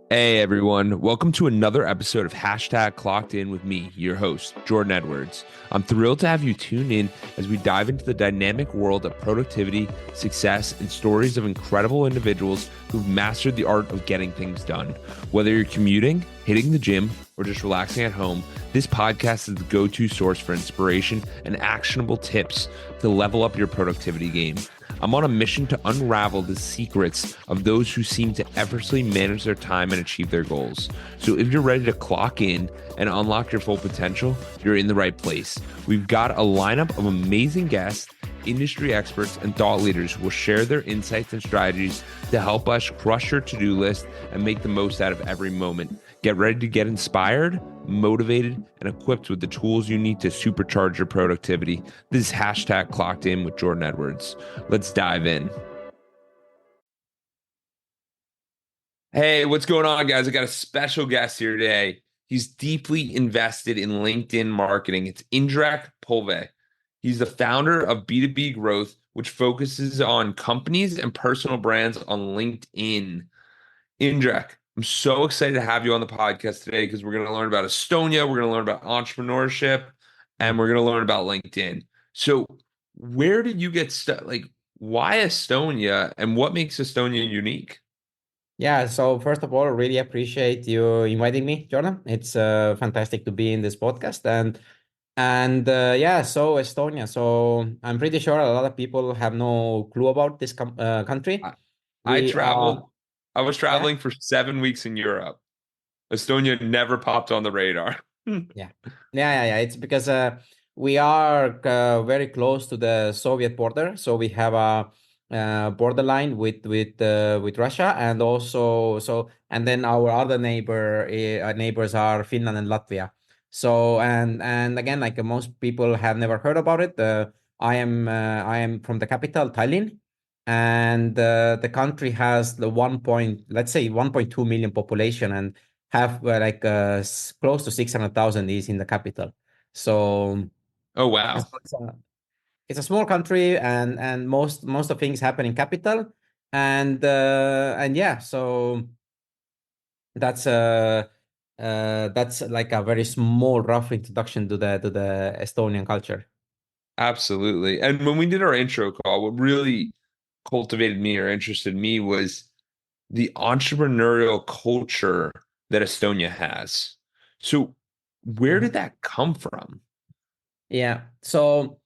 Hey everyone, welcome to another episode of Clockedin with me, your host, Jordan Edwards. I'm thrilled to have you tune in as we dive into the dynamic world of productivity, success, and stories of incredible individuals who've mastered the art of getting things done. Whether you're commuting, hitting the gym, or just relaxing at home, this podcast is the go-to source for inspiration and actionable tips to level up your productivity game. I'm on a mission to unravel the secrets of those who seem to effortlessly manage their time and achieve their goals. So if you're ready to clock in and unlock your full potential, you're in the right place. We've got a lineup of amazing guests, industry experts, and thought leaders who will share their insights and strategies to help us crush your to-do list and make the most out of every moment. Get ready to get inspired, motivated, and equipped with the tools you need to supercharge your productivity. This is Clocked In with Jordan Edwards. Let's dive in. Hey, what's going on, guys? I got a special guest here today. He's deeply invested in LinkedIn marketing. It's Indrek Poldvee. He's the founder of B2B Growth, which focuses on companies and personal brands on LinkedIn. Indrek, I'm so excited to have you on the podcast today because we're going to learn about Estonia, we're going to learn about entrepreneurship, and we're going to learn about LinkedIn. So, where did you get stuck? Like, why Estonia and what makes Estonia unique? Yeah, so first of all, really appreciate you inviting me, Jordan. It's fantastic to be in this podcast and yeah, so Estonia. So I'm pretty sure a lot of people have no clue about this country. I, I We traveled, I was Yeah, traveling for 7 weeks in Europe. Estonia never popped on the radar. yeah, yeah. It's because we are very close to the Soviet border, so we have a borderline with Russia, and also and then our other neighbors are Finland and Latvia. So and again, like most people have never heard about it. I am from the capital, Tallinn, and the country has the let's say 1.2 million population, and have close to 600,000 is in the capital. So Oh, it's, wow. it's a, it's a small country, and most of things happen in capital, and yeah, so that's that's like a very small rough introduction to the Estonian culture. Absolutely. And when we did our intro call, what really cultivated me or interested me was the entrepreneurial culture that Estonia has. So, where did Mhm. that come from? Yeah. So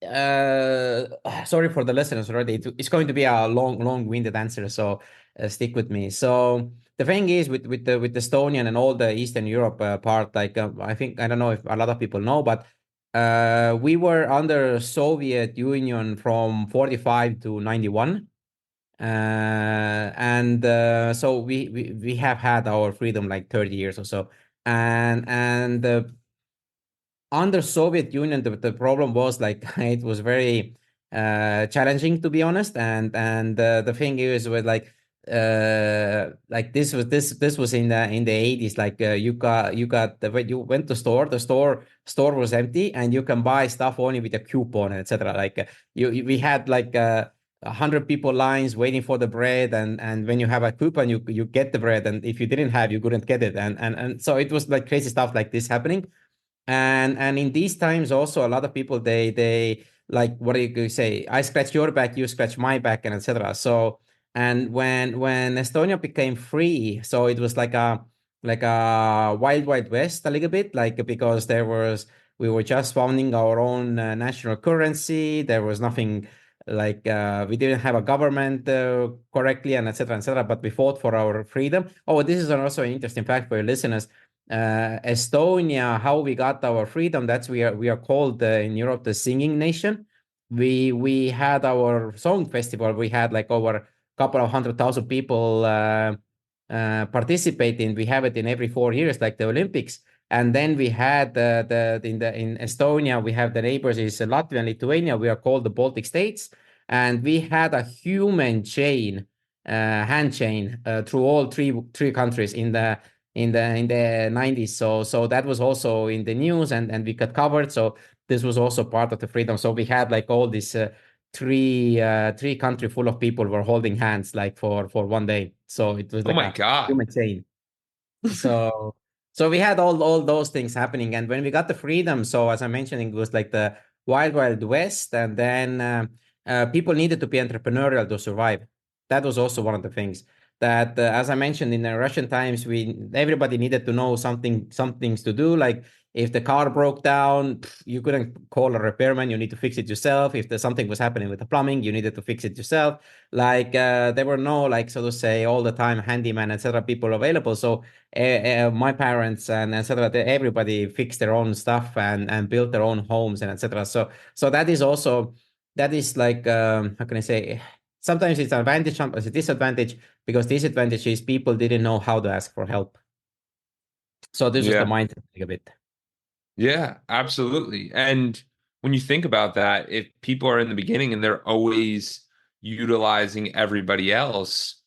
sorry for the listeners already. It's going to be a long-winded answer, so stick with me. So the thing is with the Estonian and all the Eastern Europe part, I don't know if a lot of people know, but we were under Soviet Union from 45 to 91. And so we have had our freedom like 30 years or so. And under Soviet Union, the problem was like it was very challenging, to be honest. And the thing is with like this was in the 80s. Like when you went to store, the store was empty, and you can buy stuff only with a coupon, etc. Like we had like 100 people lines waiting for the bread, and when you have a coupon, you get the bread, and if you didn't have, you couldn't get it, and so it was like crazy stuff like this happening. And in these times also, a lot of people, they like, what do you say, I scratch your back, you scratch my back, and etc. So and when Estonia became free, so it was like a wild west a little bit, like, because we were just founding our own national currency. There was nothing like, we didn't have a government correctly, and etc, but we fought for our freedom. Oh, this is also an interesting fact for your listeners. Estonia, how we got our freedom, that's we are called in Europe the singing nation. We had our song festival. We had like over a couple of 100,000 people participating. We have it in every 4 years, like the Olympics. And then we had in Estonia, we have the neighbors is Latvia and Lithuania. We are called the Baltic states, and we had a human chain, hand chain, through all three countries in the 90s. So that was also in the news, and we got covered. So this was also part of the freedom. So we had like all this three country full of people were holding hands like for one day. So it was Oh like my a God. human chain. So so we had all those things happening, and when we got the freedom, so as I mentioned, it was like the wild west, and then people needed to be entrepreneurial to survive. That was also one of the things that, as I mentioned, in the Russian times, we everybody needed to know some things to do. Like if the car broke down, you couldn't call a repairman; you need to fix it yourself. If there's something was happening with the plumbing, you needed to fix it yourself. Like there were no, like, so to say, all the time handyman, etc. people available. So my parents and etc. Everybody fixed their own stuff and built their own homes and etc. So that is also, that is like, how can I say? Sometimes it's an advantage, sometimes it's a disadvantage, because disadvantage is people didn't know how to ask for help. So this was the Yeah. mindset a bit. Yeah, absolutely. And when you think about that, if people are in the beginning and they're always utilizing everybody else,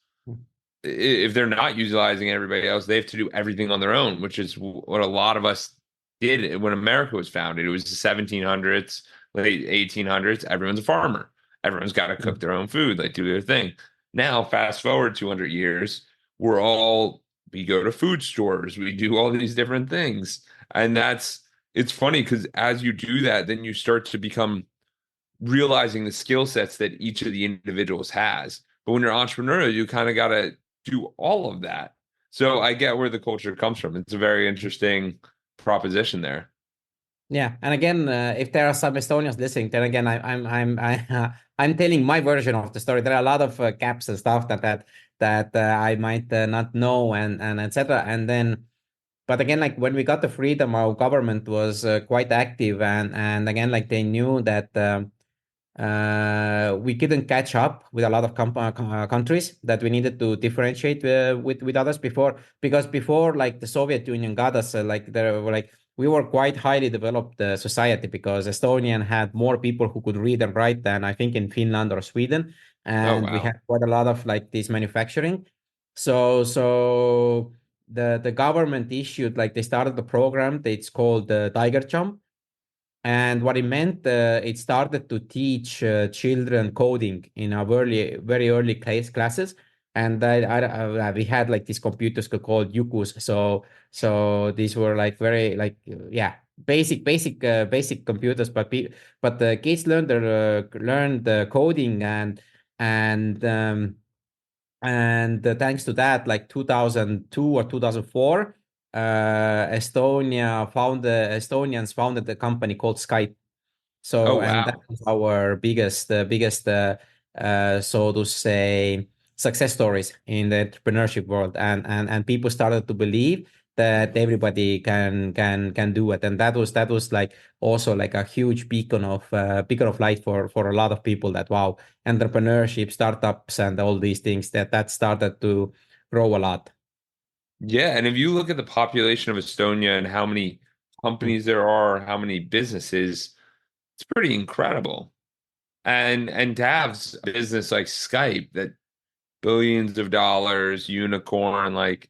if they're not utilizing everybody else, they have to do everything on their own, which is what a lot of us did when America was founded. It was the 1700s, late 1800s. Everyone's a farmer. Everyone's got to cook Mm. their own food, like do their thing. Now, fast forward 200 years, we're all, we go to food stores, we do all these different things. And it's funny because as you do that, then you start to become realizing the skill sets that each of the individuals has. But when you're entrepreneurial, you kind of got to do all of that. So I get where the culture comes from. It's a very interesting proposition there. Yeah, and again, if there are some Estonians listening, then again, I'm telling my version of the story. There are a lot of gaps and stuff that I might not know, and etc. And then, but again, like when we got the freedom, our government was quite active, and again, like they knew that we couldn't catch up with a lot of countries, that we needed to differentiate with others before, because before, like the Soviet Union got us, like there were like, we were quite highly developed society, because Estonian had more people who could read and write than I think in Finland or Sweden, Oh, and we wow. had quite a lot of like this manufacturing. So the government issued, like they started the program. It's called Tiger Jump, and what it meant, it started to teach children coding in our very early classes. And we had like these computers called Yukus. So these were like very like, yeah, basic computers. But the kids learned the coding, and and thanks to that, like 2002 or 2004, Estonians founded a company called Skype. Oh, So, and that wow. was our biggest, so to say, success stories in the entrepreneurship world, and people started to believe that everybody can do it, and that was like also like a huge beacon of light for a lot of people, that wow, entrepreneurship, startups, and all these things, that started to grow a lot. Yeah. And if you look at the population of Estonia and how many Mm. companies there are, how many businesses, it's pretty incredible. And to have a business like Skype that billions of dollars, unicorn, like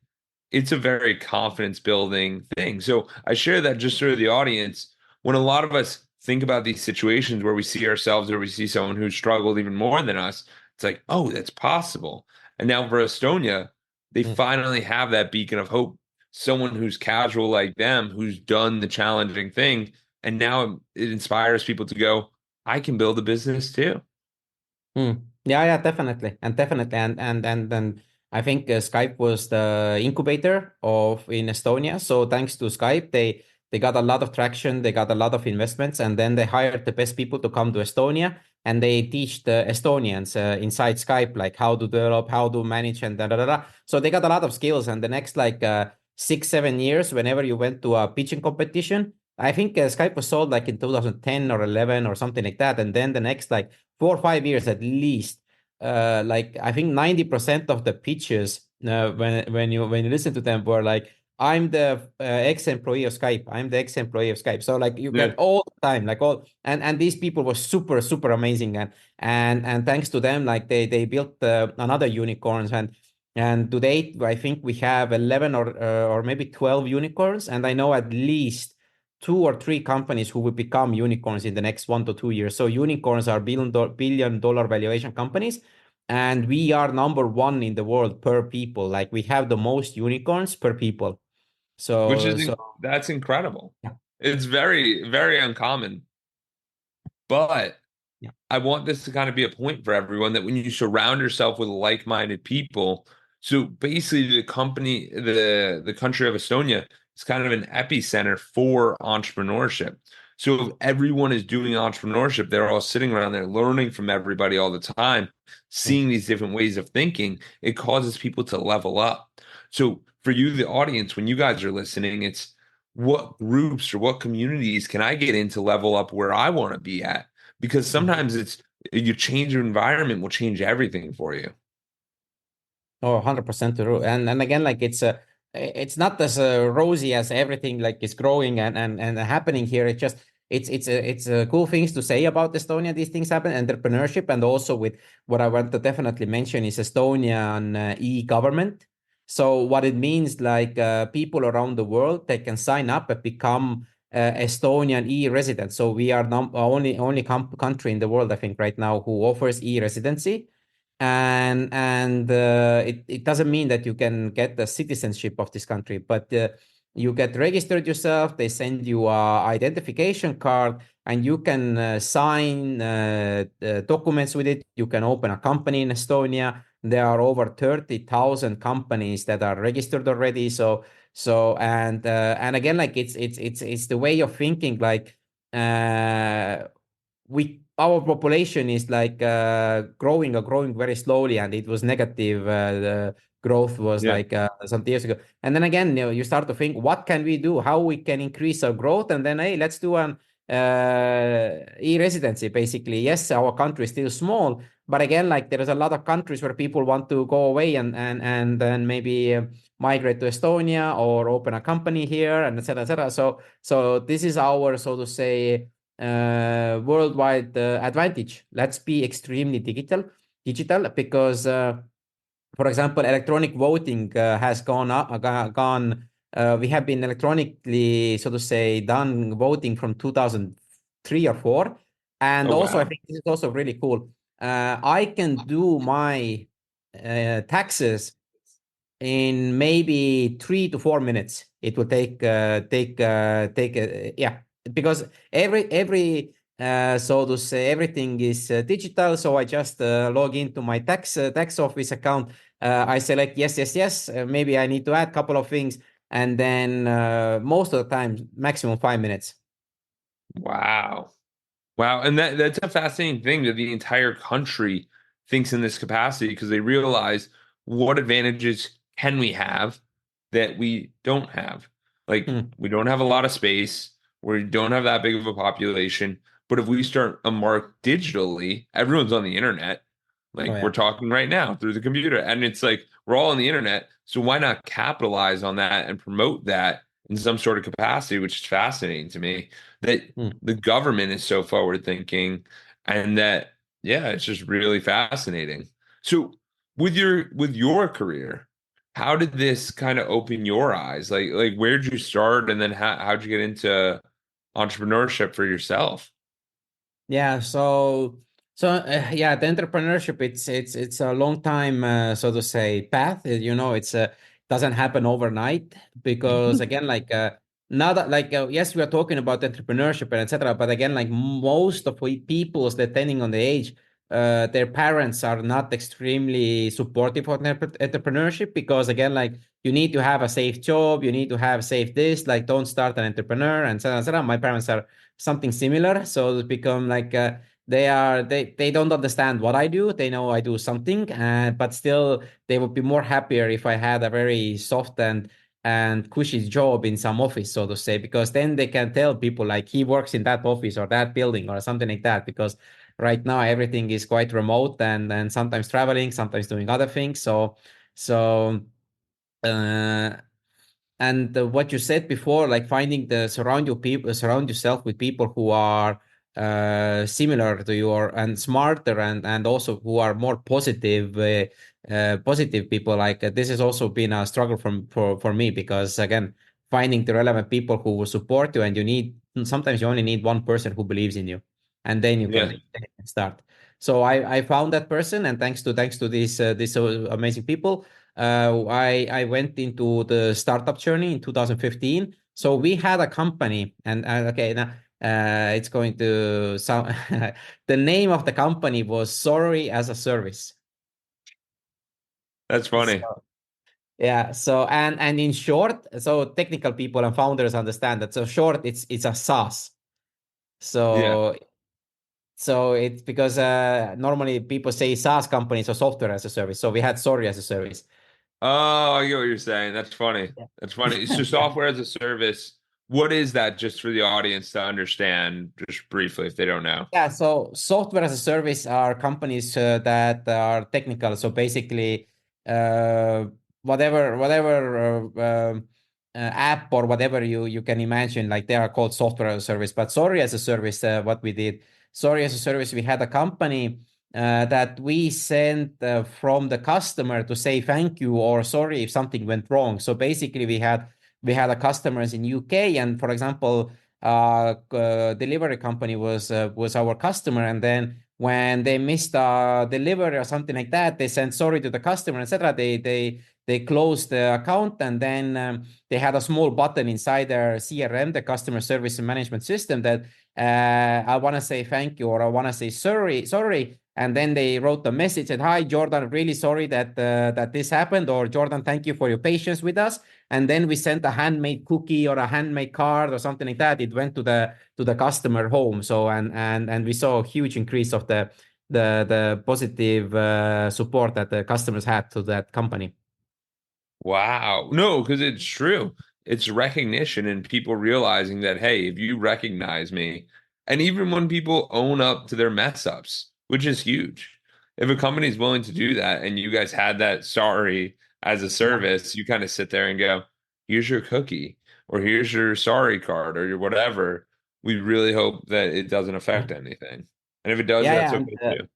it's a very confidence building thing. So I share that just for the audience. When a lot of us think about these situations where we see ourselves or we see someone who struggled even more than us, it's like, oh, that's possible. And now for Estonia, they Mm. finally have that beacon of hope. Someone who's casual like them, who's done the challenging thing. And now it inspires people to go, I can build a business too. Yeah, definitely, and I think Skype was the incubator of in Estonia. So thanks to Skype, they got a lot of traction, they got a lot of investments, and then they hired the best people to come to Estonia, and they teach the Estonians inside Skype like how to develop, how to manage, and da da da. Da. So they got a lot of skills, and the next like 6 7 years, whenever you went to a pitching competition. I think Skype was sold like in 2010 or 11 or something like that, and then the next like 4 or 5 years at least, like I think 90% of the pitches, when you listen to them, were like, I'm the ex-employee of Skype, I'm the ex-employee of Skype. So like you Yeah. get all the time, like all, and these people were super amazing, and thanks to them, like they built another unicorns, and to date I think we have 11 or maybe 12 unicorns, and I know at least 2 or 3 companies who will become unicorns in the next 1 to 2 years. So unicorns are billion dollar valuation companies, and we are number one in the world per people. Like we have the most unicorns per people. which So is so that's incredible. yeah, It's very, very uncommon. But yeah, I want this to kind of be a point for everyone that when you surround yourself with like-minded people, so basically the country of Estonia is kind of an epicenter for entrepreneurship. So if everyone is doing entrepreneurship, they're all sitting around there learning from everybody all the time, yeah. seeing these different ways of thinking, it causes people to level up. So for you, the audience, when you guys are listening, it's what groups or what communities can I get in to level up where I want to be at? Because sometimes it's you change your environment will change everything for you. Oh, 100% true. And again, like it's not as rosy as everything like is growing and happening here. It's just it's cool things to say about Estonia. These things happen, entrepreneurship, and also with what I want to definitely mention is Estonian e-government. So what it means, like people around the world, they can sign up and become Estonian e-residents. So we are only country in the world, I think, right now who offers e-residency, and it doesn't mean that you can get the citizenship of this country, but you get registered yourself. They send you a identification card, and you can sign documents with it. You can open a company in Estonia. There are over 30,000 companies that are registered already. And again, like it's the way of thinking, like uh we our population is like growing very slowly, and it was negative. The growth was Yeah. like some years ago, and then again, you start to think, what can we do, how we can increase our growth, and then hey, let's do an e-residency. Basically, yes, our country is still small, but again, like there is a lot of countries where people want to go away and then maybe migrate to Estonia or open a company here, and etc. etc. So this is our, so to say, worldwide advantage. Let's be extremely digital, because for example, electronic voting has gone up, gone. We have been electronically, so to say, done voting from 2003 or four, and Oh also I wow. think this is also really cool. I can do my taxes in maybe 3 to 4 minutes. It will take yeah, because every so to say, everything is digital. So I just log into my tax office account. I select yes, yes, yes. Maybe I need to add a couple of things, and then most of the time, maximum 5 minutes. Wow. Wow. And that's a fascinating thing that the entire country thinks in this capacity because they realize what advantages can we have that we don't have. Like Hmm. we don't have a lot of space, we don't have that big of a population. But if we start a mark digitally, everyone's on the internet. Oh Like we're yeah. talking right now through the computer. And it's like we're all on the internet. So why not capitalize on that and promote that in some sort of capacity, which is fascinating to me. That Hmm. the government is so forward thinking and that yeah, it's just really fascinating. So with your career, how did this kind of open your eyes? Like where did you start and then how'd you get into entrepreneurship for yourself? Yeah, yeah, the entrepreneurship, it's a long time, so to say, path. It's doesn't happen overnight, because again, like now that, like yes, we are talking about entrepreneurship and etc. But again, like most of we peoples, depending on the age, their parents are not extremely supportive of entrepreneurship, because again, like you need to have a safe job, you need to have safe this, like don't start an entrepreneur and etc. etc. My parents are something similar, so it become like they don't understand what I do. They know I do something, but still they would be more happier if I had a very soft and cushy job in some office, so to say, because then they can tell people like he works in that office or that building or something like that. Because right now everything is quite remote, and sometimes traveling, sometimes doing other things. So uh, and what you said before, like finding the surround yourself with people who are similar to you, and smarter, and also who are more positive people. Like this has also been a struggle for me, because again, finding the relevant people who will support you, and sometimes you only need one person who believes in you, and then you Yeah. can start. So I found that person, and thanks to these amazing people, I went into the startup journey in 2015. So we had a company, and okay, now it's going to sound. The name of the company was Sorry as a Service. That's funny. So, yeah. So and in short, so technical people and founders understand that. So short, it's a SaaS. Yeah. So it's because normally people say SaaS companies or software as a service. So we had Sorry as a service. Oh, I get what you're saying. That's funny. Yeah. That's funny. So software as a service, what is that just for the audience to understand just briefly if they don't know? Yeah, so software as a service are companies that are technical. So basically, uh, whatever app or whatever you can imagine, like they are called software as a service. But Sorry as a service, what we did, Sorry as a service, we had a company that we sent from the customer to say thank you or sorry if something went wrong. So basically, we had a customers in UK, and for example delivery company was our customer, and then when they missed a delivery or something like that, they sent sorry to the customer, etc. They closed the account, and then they had a small button inside their CRM, the customer service and management system, that I want to say thank you or I want to say sorry. And then they wrote a message and, hi Jordan, really sorry that this happened, or Jordan, thank you for your patience with us. And then we sent a handmade cookie or a handmade card or something like that. It went to the customer home. So and we saw a huge increase of the positive support that the customers had to that company. Wow. No, because it's true. It's recognition and people realizing that, hey, if you recognize me, and even when people own up to their mess ups, which is huge. If a company is willing to do that and you guys had that sorry as a Yeah. service, you kind of sit there and go, here's your cookie, or here's your sorry card, or your whatever. We really hope that it doesn't affect anything. And if it does, Yeah, that's yeah, okay too.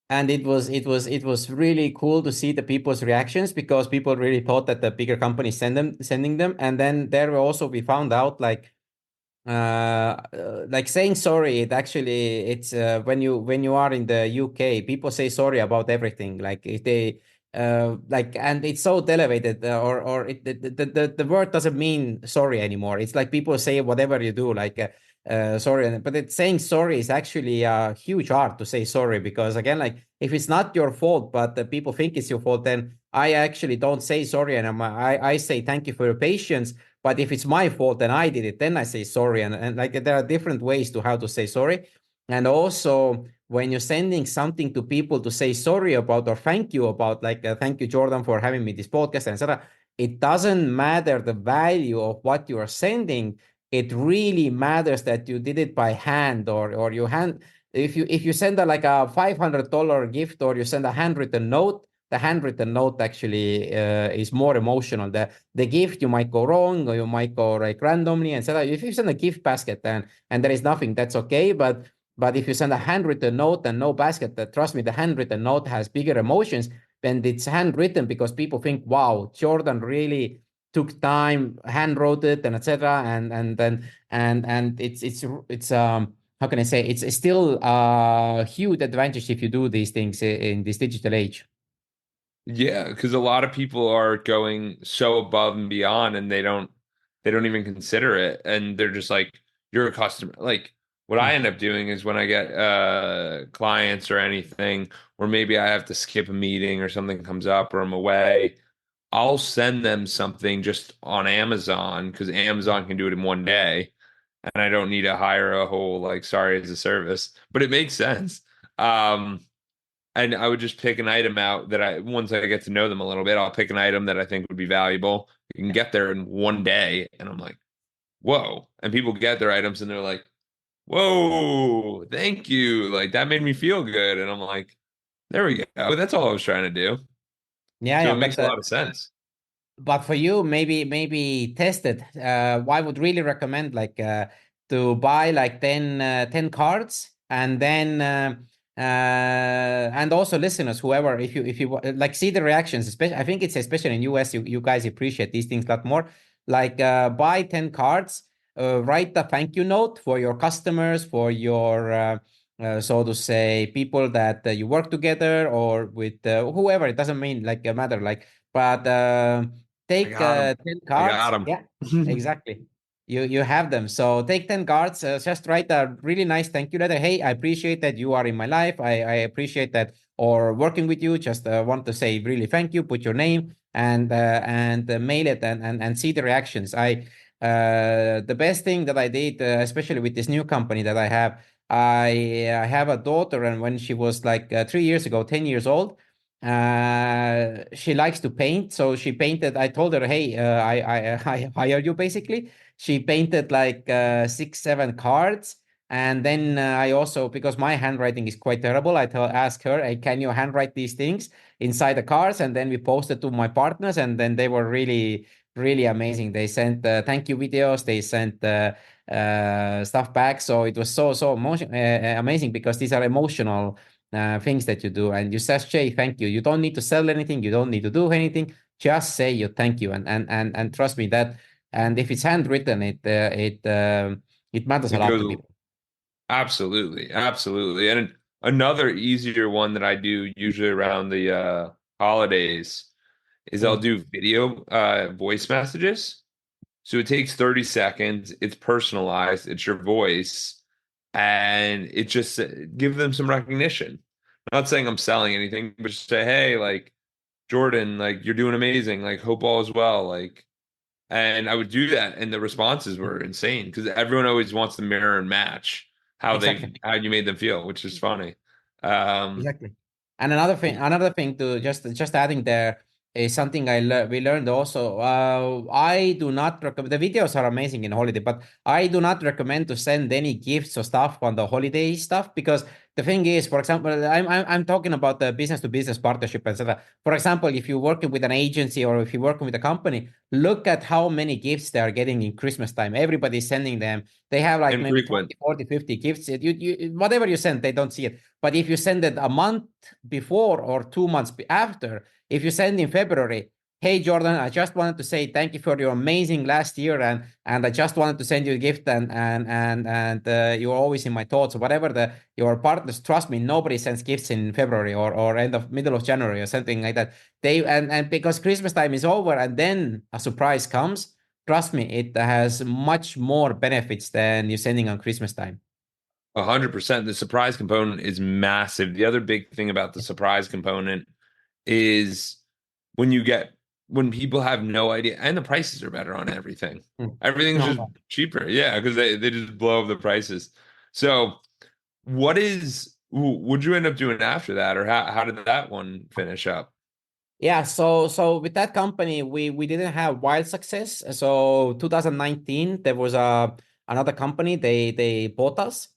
and it was really cool to see the people's reactions, because people really thought that the bigger companies sending them, and then there were also we found out like saying sorry, it's when you are in the UK, people say sorry about everything, like if they like, and it's so elevated, or the word doesn't mean sorry anymore. It's like people say whatever you do, like sorry, but it's saying sorry is actually a huge art to say sorry, because again, like if it's not your fault but the people think it's your fault, then I actually don't say sorry, and I say thank you for your patience. But if it's my fault and I did it, then I say sorry. And like there are different ways to how to say sorry. And also when you're sending something to people to say sorry about or thank you about, like thank you, Jordan, for having me this podcast, etc. It doesn't matter the value of what you are sending. It really matters that you did it by hand, or you hand. If you send like a $500 gift, or you send a handwritten note, the handwritten note actually is more emotional. The gift, you might go wrong, or you might go like randomly, and so if you send a gift basket and there is nothing, that's okay. But if you send a handwritten note and no basket, trust me, the handwritten note has bigger emotions than it's handwritten, because people think, wow, Jordan really took time, hand wrote it, and etc. And then and it's how can I say, it's still a huge advantage if you do these things in this digital age. Yeah, because a lot of people are going so above and beyond and they don't even consider it. And they're just like, you're a customer. Like what I end up doing is when I get clients or anything, or maybe I have to skip a meeting or something comes up or I'm away, I'll send them something just on Amazon because Amazon can do it in one day. And I don't need to hire a whole like sorry as a service. But it makes sense. And I would just pick an item out that once I get to know them a little bit, I'll pick an item that I think would be valuable. You can get there in one day. And I'm like, whoa. And people get their items and they're like, whoa, thank you. Like that made me feel good. And I'm like, there we go. That's all I was trying to do. Yeah, So yeah, it makes a lot of sense. but for you, maybe test it. I would really recommend to buy like 10 cards, and then and also listeners, whoever, if you like see the reactions, especially I think it's especially in US, you guys appreciate these things a lot more. Like buy 10 cards, write a thank you note for your customers, for your so to say, people that you work together or with whoever. It doesn't mean like a matter like, but I take got him. 10 I got cards. Yeah, him. exactly. You have them. So take 10 cards. Just write a really nice thank you letter. Hey, I appreciate that you are in my life. I appreciate that or working with you. Just want to say really thank you. Put your name and mail it and see the reactions. The best thing that I did, especially with this new company that I have. I have a daughter, and when she was like 3 years ago, 10 years old, she likes to paint. So she painted. I told her, "Hey, I hire you." Basically, she painted like 6, 7 cards, and then I also, because my handwriting is quite terrible, ask her, "Hey, can you handwrite these things inside the cards?" And then we posted to my partners, and then they were really, really amazing. They sent thank you videos. They sent. Stuff back. So it was amazing because these are emotional things that you do, and you say thank you. You don't need to sell anything. You don't need to do anything. Just say you thank you, and trust me that. And if it's handwritten, it matters a It lot to goes people. absolutely, absolutely. And another easier one that I do usually around the holidays is I'll Mm, do video voice messages. So it takes 30 seconds. It's personalized. It's your voice, and it just give them some recognition. I'm not saying I'm selling anything, but just say, hey, like Jordan, like you're doing amazing. Like hope all is well. Like, and I would do that, and the responses mm, were insane because everyone always wants to mirror and match exactly. how you made them feel, which is funny. Um, Exactly. And another thing to just adding there is something we learned also. I do not recommend, the videos are amazing in holiday, but I do not recommend to send any gifts or stuff on the holiday stuff because the thing is, for example, I'm talking about the business to business partnership, etc. For example, if you're working with an agency or if you're working with a company, look at how many gifts they are getting in Christmas time. Everybody's sending them. They have like maybe infrequent. 20, 40, 50 gifts. Whatever you send, they don't see it. But if you send it a month before or 2 months after, if you send in February, hey Jordan, I just wanted to say thank you for your amazing last year, and I just wanted to send you a gift, and you're always in my thoughts. Whatever your partners, trust me, nobody sends gifts in February or end of middle of January or something like that. And because Christmas time is over and then a surprise comes. Trust me, it has much more benefits than you sending on Christmas time. 100%. The surprise component is massive. The other big thing about the surprise component is when you get when people have no idea and the prices are better on everything. Hmm. Everything's No, just no. cheaper. Yeah, because they just blow up the prices. So would you end up doing after that, or how did that one finish up? Yeah, so with that company, we didn't have wild success. So 2019, there was another company, they bought us.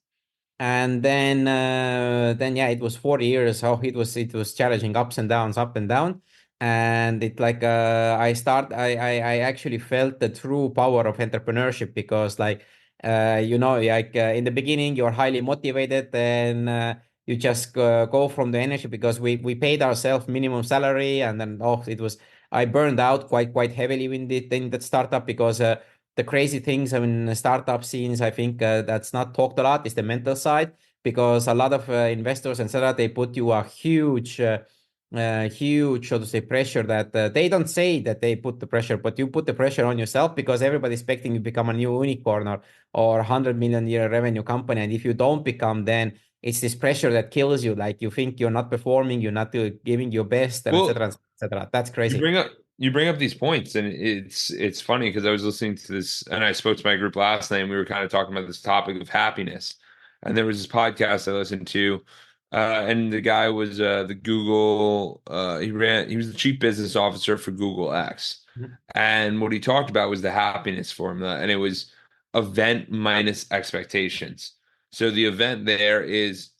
And then yeah, it was 4 years how it was challenging, ups and downs, up and down. And it like I actually felt the true power of entrepreneurship because like like in the beginning you're highly motivated and you just go from the energy because we paid ourselves minimum salary, and then it was, I burned out quite heavily in that startup because the crazy things in startup scenes, I think that's not talked a lot, is the mental side, because a lot of investors, etc., they put you a huge, so to say, pressure that they don't say that they put the pressure, but you put the pressure on yourself because everybody's expecting you to become a new unicorn or 100 million year revenue company. And if you don't become, then it's this pressure that kills you. Like you think you're not performing, you're not giving your best, and Well, etc. etc. That's you crazy. bring up you bring up these points, and it's funny because I was listening to this, and I spoke to my group last night, and we were kind of talking about this topic of happiness. And there was this podcast I listened to, and the guy was the Google. He was the chief business officer for Google X, Mhm. and what he talked about was the happiness formula, and it was event minus expectations. So the event there is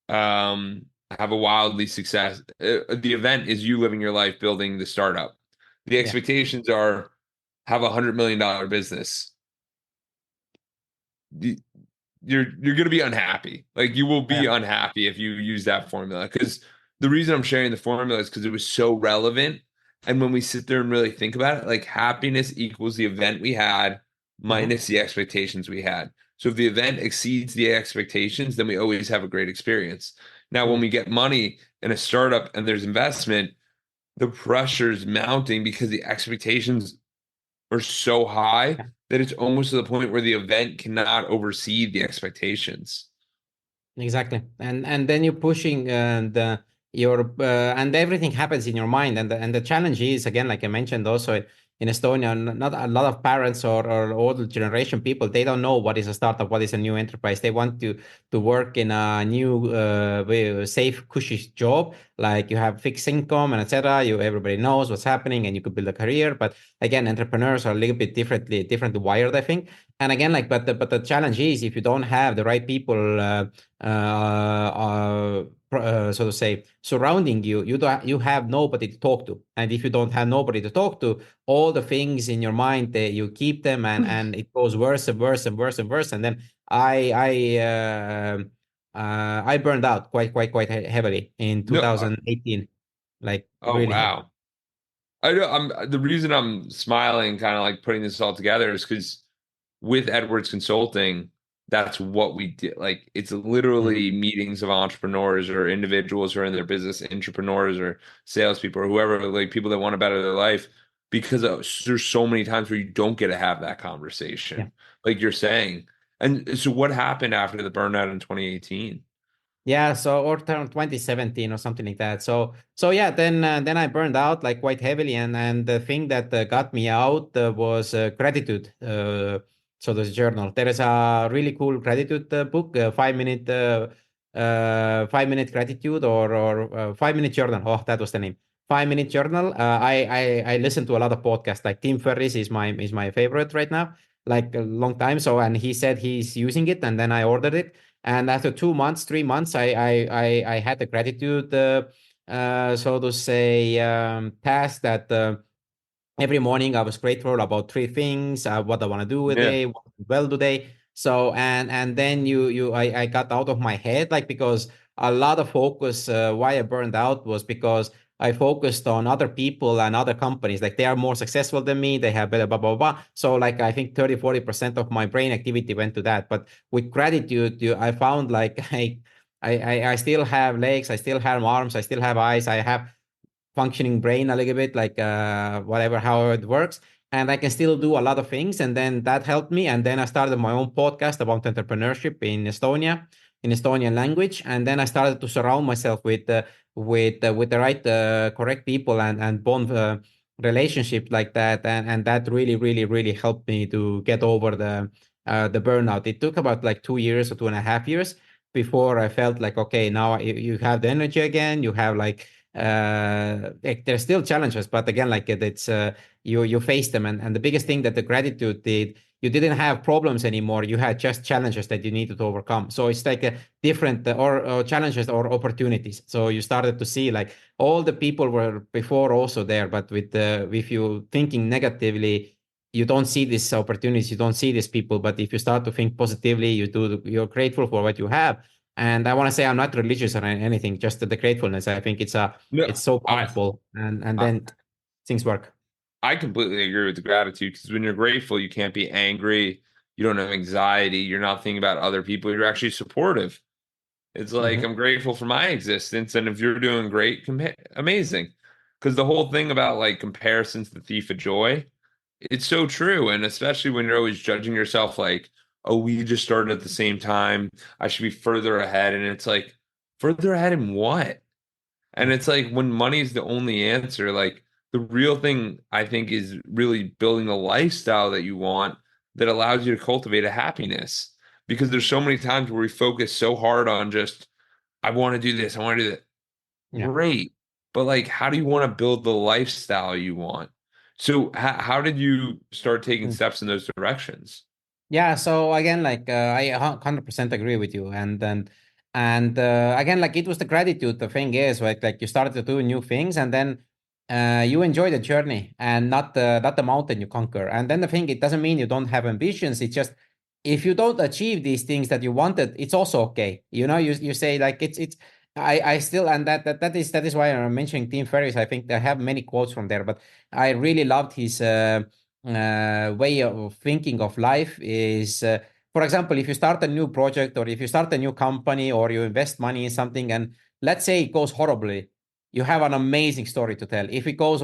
have a wildly success. The event is you living your life building the startup. The Yeah. expectations are have $100 million business. The- you're going to be unhappy. Like you will be Yeah. unhappy if you use that formula. Because the reason I'm sharing the formula is because it was so relevant. And when we sit there and really think about it, like happiness equals the event we had Mhm. minus the expectations we had. So if the event exceeds the expectations, then we always have a great experience. Now, when Mm. we get money in a startup and there's investment, the pressure's mounting because the expectations are so high that it's almost to the point where the event cannot oversee the expectations. Exactly, and then you're pushing your and everything happens in your mind, and the challenge is again, like I mentioned, also in Estonia, not a lot of parents or older generation people, they don't know what is a startup, what is a new enterprise. They want to work in a new safe, cushy job, like you have fixed income and etc. You everybody knows what's happening, and you could build a career. But again, entrepreneurs are a little bit differently wired, I think. And again, like but the challenge is if you don't have the right people. So to say, surrounding you, you have nobody to talk to, and if you don't have nobody to talk to, all the things in your mind you keep them, and it goes worse and worse and worse and worse. And then I burned out quite heavily in No, 2018, like oh really heavy. wow. I know I'm the reason I'm smiling, kind of like putting this all together, is because with Edwards Consulting, that's what we did. Like it's Mm. literally meetings of entrepreneurs or individuals who are in their business, entrepreneurs or salespeople or whoever, like people that want to better their life. Because there's so many times where you don't get to have that Yeah. conversation, like you're saying. And so, what happened after the burnout in 2018? Yeah, so or 2017 or something like that. So yeah, then I burned out like quite heavily, and the thing that got me out was gratitude. So this journal. There is a really cool gratitude book, 5 minute 5 minute gratitude or 5 minute journal. Oh, that was the name. 5 minute journal. I listen to a lot of podcasts. Like Tim Ferriss is my favorite right now. Like a long time. So and he said he's using it, and then I ordered it, and after 2 months, 3 months, I had the gratitude, so to say, task that every morning I was grateful about three things, what I want to do with Yeah. it, what I did well today. So and then I got out of my head, like, because a lot of focus, why I burned out was because I focused on other people and other companies, like they are more successful than me, they have better blah blah blah. So like I think 30-40% of my brain activity went to that. But with gratitude, I found like I still have legs, I still have arms, I still have eyes, I have functioning brain a little bit, like whatever, how it works. And I can still do a lot of things. And then that helped me. And then I started my own podcast about entrepreneurship in Estonia, in Estonian language. And then I started to surround myself with the right, correct people and bond relationship like that. And that really helped me to get over the burnout. It took about like 2 years or 2.5 years before I felt like, okay, now you have the energy again. You have like there's still challenges, but again, like it's you face them, and the biggest thing that the gratitude did, you didn't have problems anymore, you had just challenges that you needed to overcome. So it's like a different or challenges or opportunities. So you started to see like all the people were before also there, but with you thinking negatively, you don't see these opportunities, you don't see these people. But if you start to think positively, you're grateful for what you have. And I want to say I'm not religious or anything, just the gratefulness. I think No, it's so I powerful, and I, then things work. I completely agree with the gratitude because when you're grateful, you can't be angry. You don't have anxiety. You're not thinking about other people. You're actually supportive. It's like Hmm. I'm grateful for my existence, and if you're doing great, amazing. Because the whole thing about like comparison's the thief of joy, it's so true, and especially when you're always judging yourself, like, oh, we just started at the same time. I should be further ahead, and it's like, further ahead in what? And Yeah, it's like when money is the only answer, like the real thing I think is really building a lifestyle that you want that allows you to cultivate a happiness. Because there's so many times where we focus so hard on just, I want to do this, I want to do that. yeah. Great. But like, how do you want to build the lifestyle you want? So how did you start taking Mm. steps in those directions? Yeah, so again, like I 100% agree with you, and again, like it was the gratitude. The thing is, like you started to do new things, and then you enjoy the journey and not the mountain you conquer. And then the thing, it doesn't mean you don't have ambitions. It's just if you don't achieve these things that you wanted, it's also okay. You say like it's I still, and that is why I'm mentioning Tim Ferriss. I think I have many quotes from there, but I really loved his way of thinking of life is for example, if you start a new project or if you start a new company or you invest money in something and let's say it goes horribly, you have an amazing story to tell. If it goes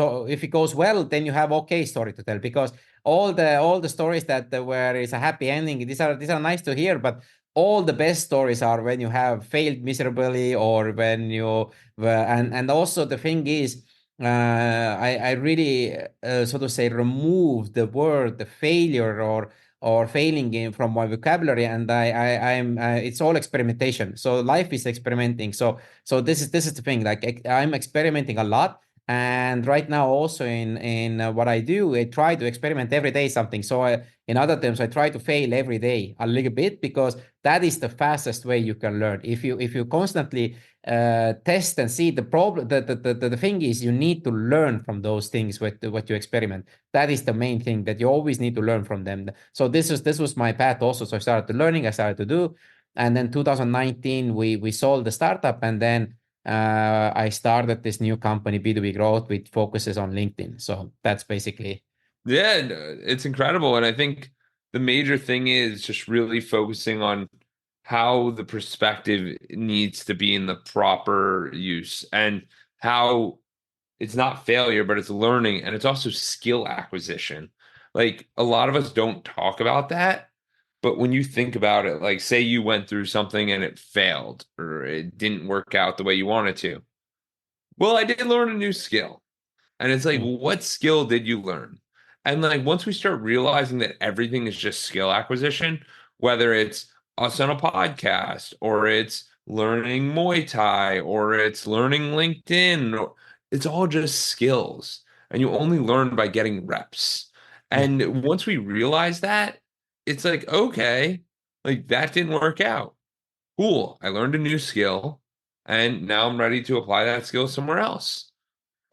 well, then you have okay story to tell because all the stories that where it's a happy ending, these are nice to hear, but all the best stories are when you have failed miserably or when you and also the thing is I really so to say remove the word the failure or failing from my vocabulary and I'm it's all experimentation, so life is experimenting, so this is the thing, like I'm experimenting a lot, and right now also in what I do, I try to experiment every day something, so in other terms I try to fail every day a little bit because that is the fastest way you can learn. If you constantly test and see the problem, the thing is you need to learn from those things what you experiment. That is the main thing, that you always need to learn from them. So this was my path also, so I started to learning, I started to do, and then 2019 we sold the startup, and then I started this new company B2B Growth, which focuses on LinkedIn. So that's basically. Yeah, it's incredible. And I think the major thing is just really focusing on how the perspective needs to be in the proper use and how it's not failure, but it's learning and it's also skill acquisition. Like a lot of us don't talk about that, but when you think about it, like say you went through something and it failed or it didn't work out the way you wanted to. Well, I did learn a new skill. And it's like, Mm, what skill did you learn? And like once we start realizing that everything is just skill acquisition, whether it's us on a podcast or it's learning Muay Thai or it's learning LinkedIn, or it's all just skills. And you only learn by getting reps. yeah. And once we realize that, it's like, okay, like that didn't work out. Cool. I learned a new skill and now I'm ready to apply that skill somewhere else.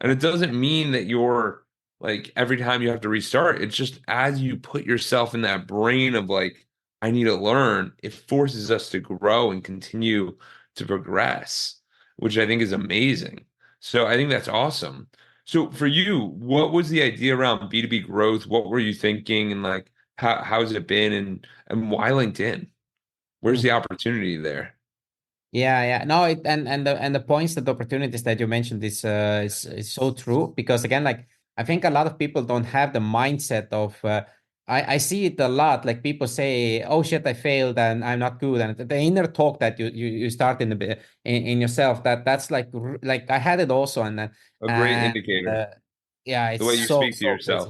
And it doesn't mean that you're like every time you have to restart. It's just as you put yourself in that brain of like, I need to learn, it forces us to grow and continue to progress, which I think is amazing. So I think that's awesome. So for you, what was the idea around B2B growth? What were you thinking and like how's it been and why LinkedIn? Where's Mm. the opportunity there? Yeah, yeah. No, and the points, that the opportunities that you mentioned is so true because again, like I think a lot of people don't have the mindset of I see it a lot. Like people say, "Oh shit, I failed and I'm not good," and the inner talk that you start in yourself, that's like I had it also, A great and indicator, yeah, the it's way you so speak to so yourself.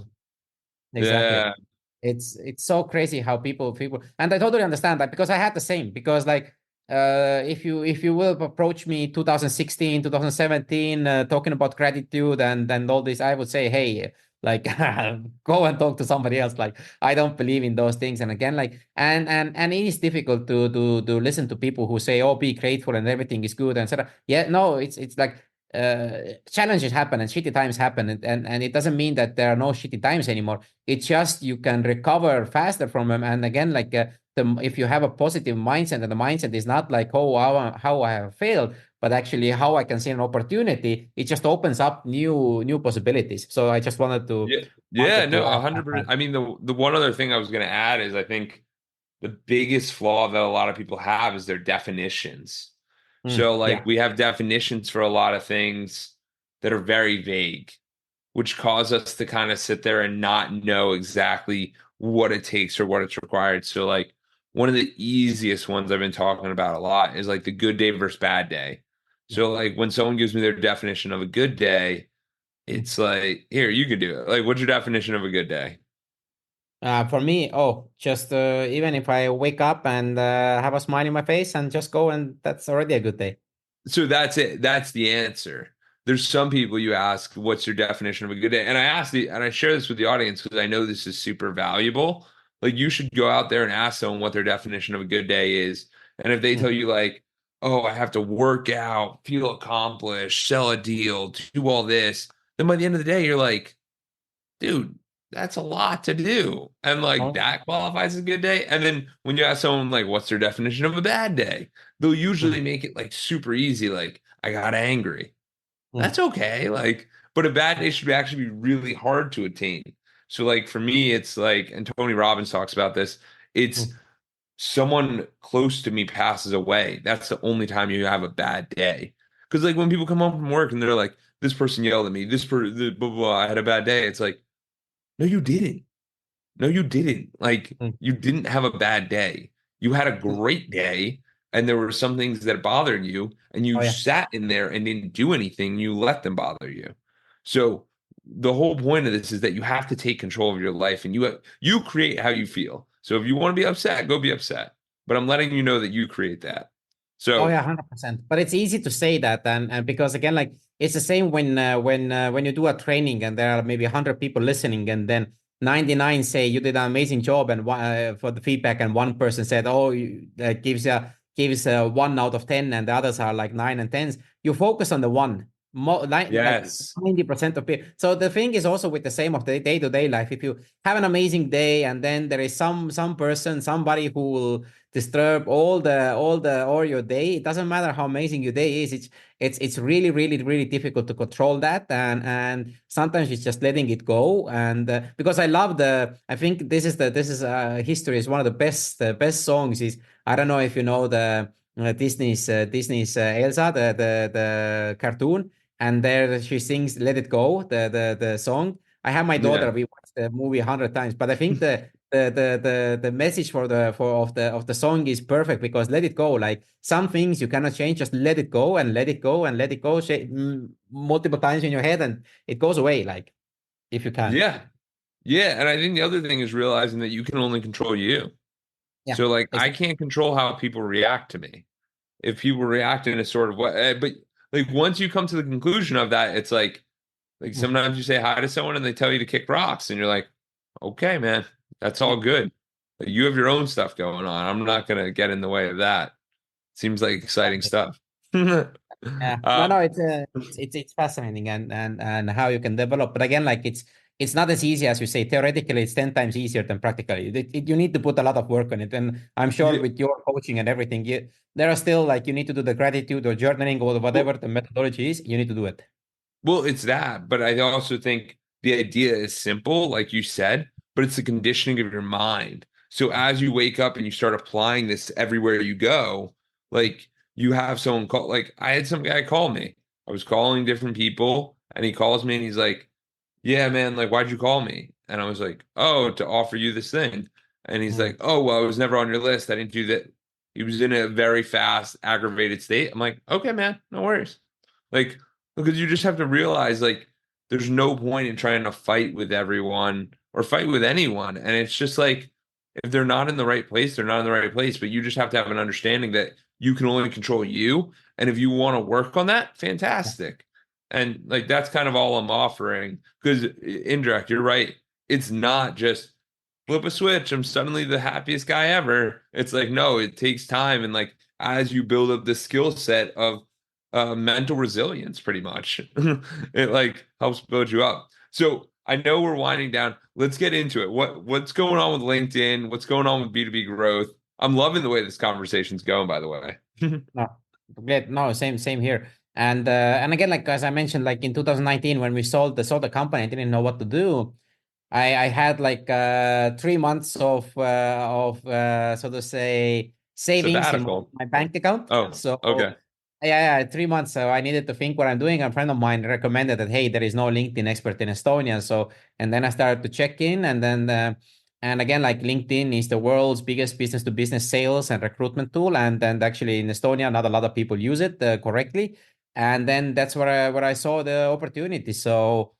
crazy. Exactly. Yeah. It's so crazy how people, and I totally understand that because I had the same, because like if you will approach me 2016 2017 talking about gratitude and all this, I would say, hey, like go and talk to somebody else. Like I don't believe in those things. And again, like and it is difficult to listen to people who say, oh, be grateful and everything is good and etc. Yeah, no, it's like challenges happen and shitty times happen, and it doesn't mean that there are no shitty times anymore. It's just you can recover faster from them. And again, like if you have a positive mindset, and the mindset is not like, oh, how I have failed, but actually how I can see an opportunity, it just opens up new possibilities. So I just wanted to Yeah, yeah, wanted to no, add 100%. that. I mean, the one other thing I was going to add is I think the biggest flaw that a lot of people have is their definitions. So, like, Yeah. we have definitions for a lot of things that are very vague, which cause us to kind of sit there and not know exactly what it takes or what it's required. So, like, one of the easiest ones I've been talking about a lot is like the good day versus bad day. So, like, when someone gives me their definition of a good day, it's like, here, you can do it. Like, what's your definition of a good day? For me, oh, just even if I wake up and have a smile in my face and just go, and that's already a good day. So that's it. That's the answer. There's some people you ask, what's your definition of a good day? And I ask and I share this with the audience because I know this is super valuable. Like you should go out there and ask someone what their definition of a good day is. And if they Mm, tell you like, oh, I have to work out, feel accomplished, sell a deal, do all this, then by the end of the day, you're like, dude, that's a lot to do. And like oh, that qualifies as a good day. And then when you ask someone like, what's their definition of a bad day? They'll usually mm, make it like super easy, like, I got angry. mm, That's okay. Like, but a bad day should actually be really hard to attain. So like for me, it's like, and Tony Robbins talks about this, it's mm, someone close to me passes away, that's the only time you have a bad day. Because like when people come home from work and they're like, this person yelled at me, blah, blah, blah, I had a bad day. It's like, no, you didn't. No, you didn't. Like, Mm. you didn't have a bad day. You had a great day, and there were some things that bothered you, and Oh you yeah. sat in there and didn't do anything. You let them bother you. So the whole point of this is that you have to take control of your life, and you create how you feel. So if you want to be upset, go be upset. But I'm letting you know that you create that. Oh So yeah, 100%. But it's easy to say that, and because again, like it's the same when you do a training and there are maybe 100 people listening, and then 99 say you did an amazing job, and for the feedback, and one person said, oh, gives a 1 out of 10, and the others are like 9 and 10s. You focus on the one. Like yes, 90% of people. So the thing is also with the same of the day-to-day life. If you have an amazing day, and then there is some person, somebody who will disturb all your day, it doesn't matter how amazing your day is, it's really really difficult to control that, and sometimes it's just letting it go. And because I think this is history is one of the best songs. Is, I don't know if you know the Disney's Elsa, the cartoon, and there she sings "Let It Go," the song. I have my daughter, yeah, we watched the movie 100 times, but I think the message of the song is perfect, because let it go. Like some things you cannot change, just let it go and let it go and let it go, multiple times in your head, and it goes away. Like if you can. yeah, yeah. And I think the other thing is realizing that you can only control you. Yeah. So like I Exactly. can't control how people react to me. If people react in a sort of way, but like once you come to the conclusion of that, it's like Mm. sometimes you say hi to someone and they tell you to kick rocks, and you're like, okay, man, that's Yeah. all good. Like, you have your own stuff going on. I'm not gonna get in the way of that. Seems like exciting Exactly. stuff. Yeah, no, Um, no, it's fascinating, and how you can develop. But again, like it's not as easy as you say. Theoretically, it's 10 times easier than practically. You need to put a lot of work on it, and I'm sure yeah, with your coaching and everything, there are still like you need to do the gratitude or journaling or whatever well, the methodology is. You need to do it. well, it's that, but I also think the idea is simple, like you said, but it's the conditioning of your mind. So as you wake up and you start applying this everywhere you go, like you have someone call, like I had some guy call me. I was calling different people, and he calls me and he's like, yeah, man, like, why'd you call me? And I was like, oh, to offer you this thing. And he's Mm, like, oh, well, I was never on your list. I didn't do that. He was in a very fast, aggravated state. I'm like, okay, man, no worries. Like, because you just have to realize, like, there's no point in trying to fight with everyone or fight with anyone. And it's just like, if they're not in the right place, they're not in the right place. But you just have to have an understanding that you can only control you. And if you want to work on that, yeah, fantastic. And like that's kind of all I'm offering. Because Indrek, you're right. It's not just flip a switch. I'm suddenly the happiest guy ever. It's like, no, it takes time. And like as you build up the skill set of mental resilience, pretty much, it like helps build you up. So I know we're winding down. Let's get into it. What's going on with LinkedIn? What's going on with B2B growth? I'm loving the way this conversation's going, by the way. no, great. No, same here. And again, like as I mentioned, like in 2019 when we sold the company, I didn't know what to do. I had like 3 months of so to say savings in Sabbatical. my bank account. Oh, So okay. yeah, 3 months. So I needed to think what I'm doing. A friend of mine recommended that, hey, there is no LinkedIn expert in Estonia. So and then I started to check in, and then and again, like LinkedIn is the world's biggest business to business sales and recruitment tool, and actually in Estonia, not a lot of people use it correctly. And then that's where I saw the opportunity. So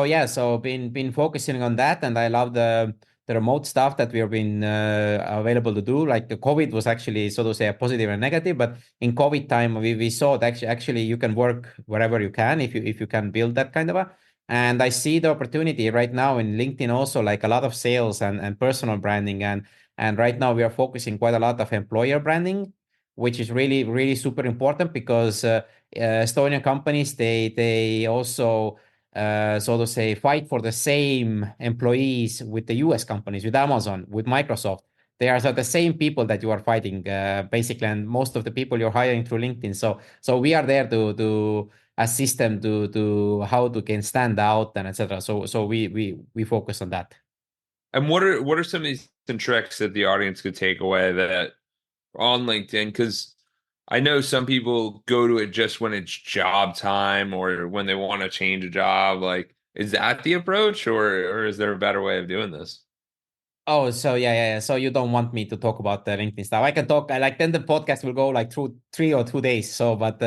yeah, so been focusing on that, and I love the remote stuff that we have been available to do. Like the COVID was actually, so to say, a positive and negative, but in COVID time we saw that actually you can work wherever you can if you can build that kind of a. And I see the opportunity right now in LinkedIn also, like a lot of sales and personal branding, and right now we are focusing quite a lot of employer branding, which is really super important because Estonian companies they also so to say, fight for the same employees with the US companies, with Amazon, with Microsoft. They are the same people that you are fighting, basically, and most of the people you're hiring through LinkedIn. So we are there to assist them to how to can stand out and etc. So we focus on that. And what are some of these tricks that the audience could take away that on LinkedIn? Because I know some people go to it just when it's job time or when they want to change a job. Like, is that the approach, or is there a better way of doing this? Oh, so yeah. So you don't want me to talk about the LinkedIn stuff. I can talk. I like then the podcast will go like through 3 or 2 days. So, but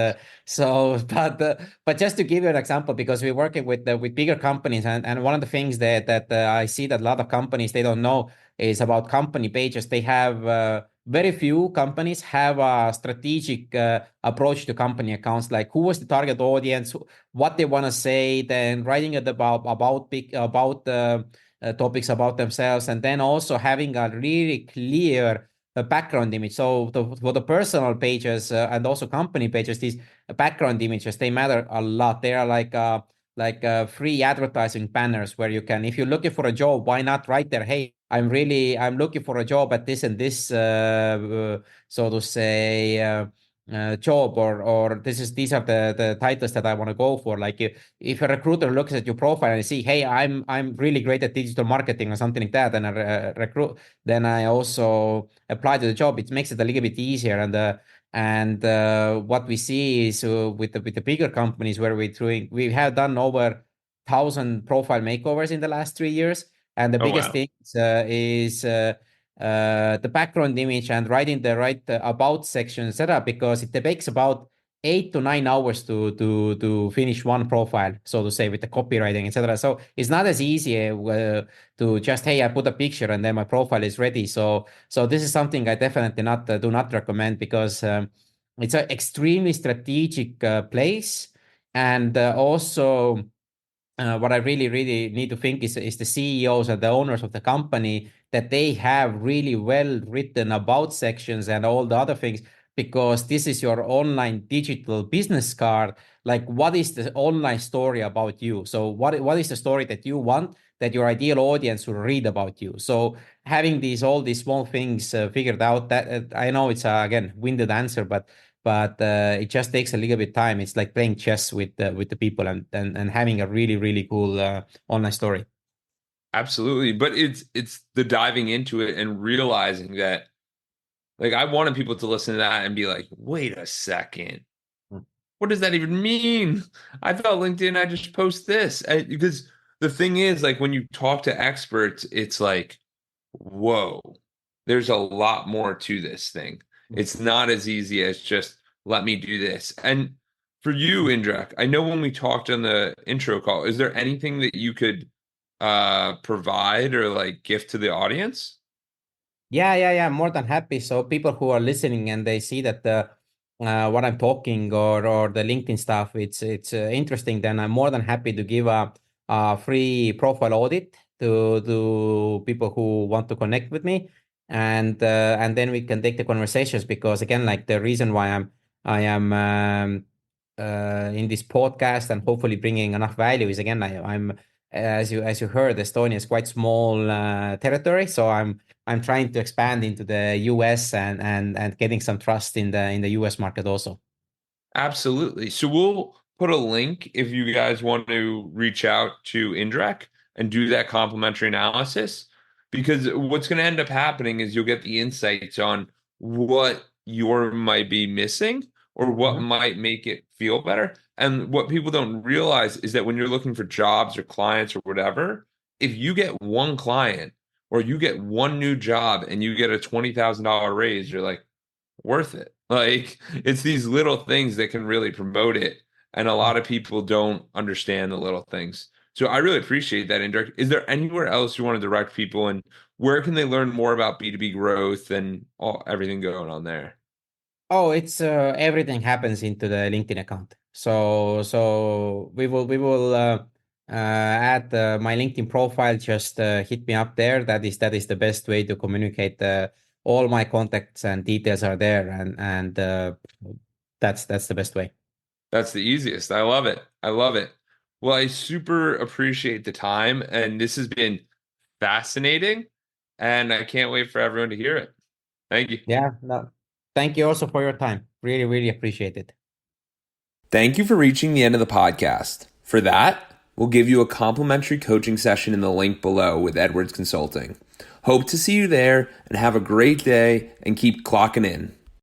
just to give you an example, because we're working with bigger companies, and one of the things that I see that a lot of companies they don't know is about company pages. They have very few companies have a strategic approach to company accounts, like who was the target audience, what they want to say, then writing it about topics about themselves, and then also having a really clear background image. So for the personal pages and also company pages, these background images they matter a lot. They are like free advertising banners where you can, if you're looking for a job, why not write there, hey, I'm looking for a job at this and this, so to say. Job, or these are the titles that I want to go for. Like if a recruiter looks at your profile and see, hey, I'm really great at digital marketing or something like that, and I recruit, then I also apply to the job. It makes it a little bit easier. And what we see is with the bigger companies where we have done over 1,000 profile makeovers in the last 3 years, and the Oh biggest wow. thing is the background image and writing the right about section, etc. Because it takes about 8 to 9 hours to finish one profile, so to say, with the copywriting, etc. So it's not as easy to just, hey, I put a picture and then my profile is ready. So this is something I definitely not do not recommend, because it's an extremely strategic place, and also what I really need to think is the CEOs and the owners of the company, that they have really well written about sections and all the other things, because this is your online digital business card. Like, what is the online story about you? So what is the story that you want that your ideal audience will read about you? So having all these small things figured out, that I know it's again winded answer, but it just takes a little bit time. It's like playing chess with the people, and having a really cool online story. Absolutely. But it's the diving into it and realizing that, like, I wanted people to listen to that and be like, wait a second. Mm. What does that even mean? I thought LinkedIn, I just post this. Because the thing is, like, when you talk to experts, it's like, whoa, there's a lot more to this thing. It's not as easy as just let me do this. And for you, Indrek, I know when we talked on the intro call, is there anything that you could provide or like gift to the audience? Yeah. More than happy. So people who are listening and they see that what I'm talking, or the LinkedIn stuff, it's interesting. Then I'm more than happy to give a free profile audit to people who want to connect with me, and then we can take the conversations. Because again, like the reason why I am in this podcast and hopefully bringing enough value is, again, I'm as you heard, Estonia is quite small territory, so I'm trying to expand into the US, and getting some trust in the US market also. Absolutely. So we'll put a link if you guys want to reach out to Indrek and do that complimentary analysis. Because what's going to end up happening is you'll get the insights on what you might be missing or what Mhm. might make it feel better. And what people don't realize is that when you're looking for jobs or clients or whatever, if you get one client or you get one new job and you get a $20,000 raise, you're like, worth it. Like, it's these little things that can really promote it. And a lot of people don't understand the little things. So I really appreciate that, Indrek. Is there anywhere else you want to direct people, and where can they learn more about B2B growth and everything going on there? Oh, it's everything happens into the LinkedIn account. So we will add my LinkedIn profile. Just hit me up there. That is the best way to communicate. All my contacts and details are there, and that's the best way. That's the easiest. I love it. I love it. Well, I super appreciate the time, and this has been fascinating, and I can't wait for everyone to hear it. Thank you. Yeah. No, thank you also for your time. Really appreciate it. Thank you for reaching the end of the podcast. For that, we'll give you a complimentary coaching session in the link below with Edwards Consulting. Hope to see you there and have a great day and keep clocking in.